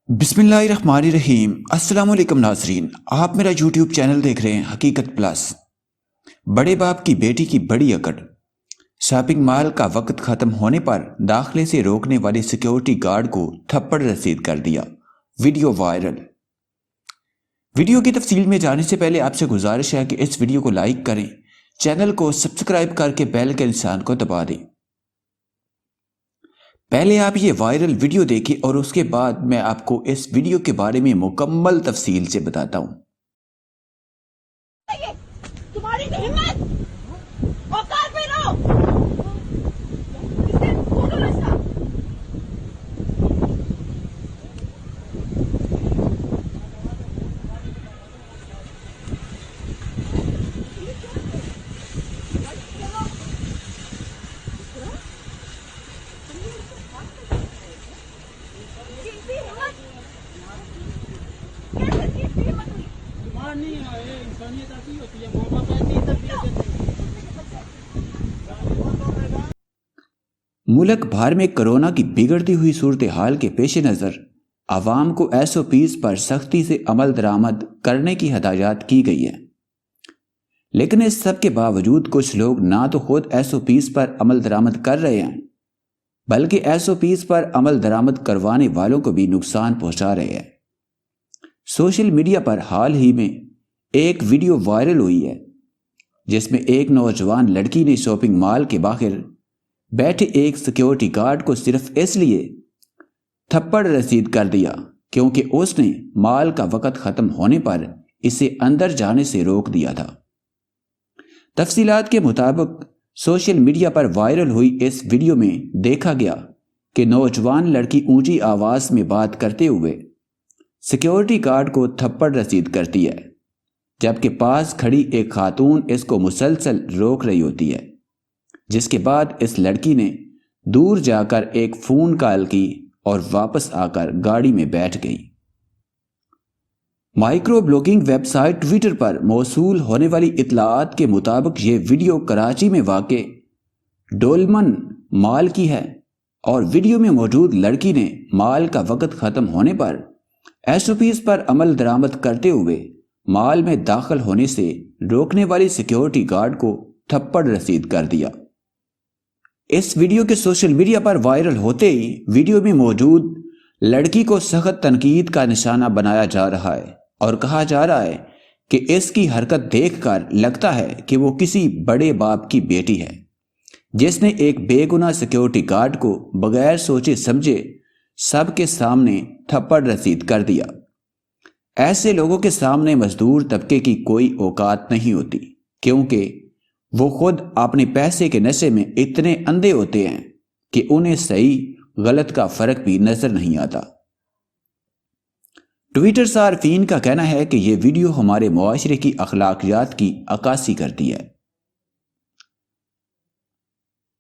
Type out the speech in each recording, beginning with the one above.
بسم اللہ الرحمن الرحیم۔ السلام علیکم ناظرین، آپ میرا یوٹیوب چینل دیکھ رہے ہیں حقیقت پلس۔ بڑے باپ کی بیٹی کی بڑی اکڑ، شاپنگ مال کا وقت ختم ہونے پر داخلے سے روکنے والے سیکیورٹی گارڈ کو تھپڑ رسید کر دیا، ویڈیو وائرل۔ ویڈیو کی تفصیل میں جانے سے پہلے آپ سے گزارش ہے کہ اس ویڈیو کو لائک کریں، چینل کو سبسکرائب کر کے بیل کے نشان کو دبا دیں۔ پہلے آپ یہ وائرل ویڈیو دیکھیں اور اس کے بعد میں آپ کو اس ویڈیو کے بارے میں مکمل تفصیل سے بتاتا ہوں۔ تمہاری ہمت اوقات میں رہو۔ ملک بھر میں کرونا کی بگڑتی ہوئی صورتحال کے پیش نظر عوام کو ایس او پیز پر سختی سے عمل درآمد کرنے کی ہدایات کی گئی ہے، لیکن اس سب کے باوجود کچھ لوگ نہ تو خود ایس او پیز پر عمل درآمد کر رہے ہیں بلکہ ایس او پیز پر عمل درآمد کروانے والوں کو بھی نقصان پہنچا رہے ہیں۔ سوشل میڈیا پر حال ہی میں ایک ویڈیو وائرل ہوئی ہے جس میں ایک نوجوان لڑکی نے شاپنگ مال کے باہر بیٹھے ایک سیکیورٹی گارڈ کو صرف اس لیے تھپڑ رسید کر دیا کیونکہ اس نے مال کا وقت ختم ہونے پر اسے اندر جانے سے روک دیا تھا۔ تفصیلات کے مطابق سوشل میڈیا پر وائرل ہوئی اس ویڈیو میں دیکھا گیا کہ نوجوان لڑکی اونچی آواز میں بات کرتے ہوئے سیکیورٹی گارڈ کو تھپڑ رسید کرتی ہے، جبکہ پاس کھڑی ایک خاتون اس کو مسلسل روک رہی ہوتی ہے، جس کے بعد اس لڑکی نے دور جا کر ایک فون کال کی اور واپس آ کر گاڑی میں بیٹھ گئی۔ Micro blogging website Twitter پر موصول ہونے والی اطلاعات کے مطابق یہ ویڈیو کراچی میں واقع ڈولمن مال کی ہے اور ویڈیو میں موجود لڑکی نے مال کا وقت ختم ہونے پر ایس او پیز پر عمل درآمد کرتے ہوئے مال میں داخل ہونے سے روکنے والی سیکیورٹی گارڈ کو تھپڑ رسید کر دیا۔ اس ویڈیو کے سوشل میڈیا پر وائرل ہوتے ہی ویڈیو میں موجود لڑکی کو سخت تنقید کا نشانہ بنایا جا رہا ہے اور کہا جا رہا ہے کہ اس کی حرکت دیکھ کر لگتا ہے کہ وہ کسی بڑے باپ کی بیٹی ہے جس نے ایک بے گناہ سیکیورٹی گارڈ کو بغیر سوچے سمجھے سب کے سامنے تھپڑ رسید کر دیا۔ ایسے لوگوں کے سامنے مزدور طبقے کی کوئی اوقات نہیں ہوتی کیونکہ وہ خود اپنے پیسے کے نشے میں اتنے اندھے ہوتے ہیں کہ انہیں صحیح غلط کا فرق بھی نظر نہیں آتا۔ ٹویٹر صارفین کا کہنا ہے کہ یہ ویڈیو ہمارے معاشرے کی اخلاقیات کی عکاسی کرتی ہے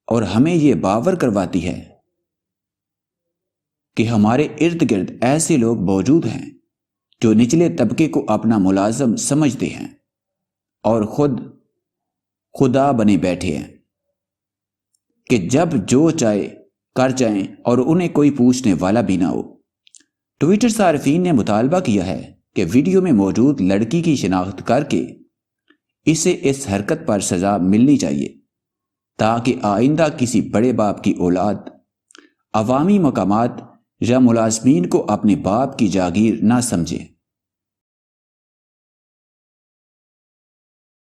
اور ہمیں یہ باور کرواتی ہے کہ ہمارے ارد گرد ایسے لوگ موجود ہیں جو نچلے طبقے کو اپنا ملازم سمجھتے ہیں اور خود خدا بنے بیٹھے ہیں کہ جب جو چاہے کر جائیں اور انہیں کوئی پوچھنے والا بھی نہ ہو۔ ٹویٹر صارفین نے مطالبہ کیا ہے کہ ویڈیو میں موجود لڑکی کی شناخت کر کے اسے اس حرکت پر سزا ملنی چاہیے تاکہ آئندہ کسی بڑے باپ کی اولاد عوامی مقامات یا ملازمین کو اپنے باپ کی جاگیر نہ سمجھے۔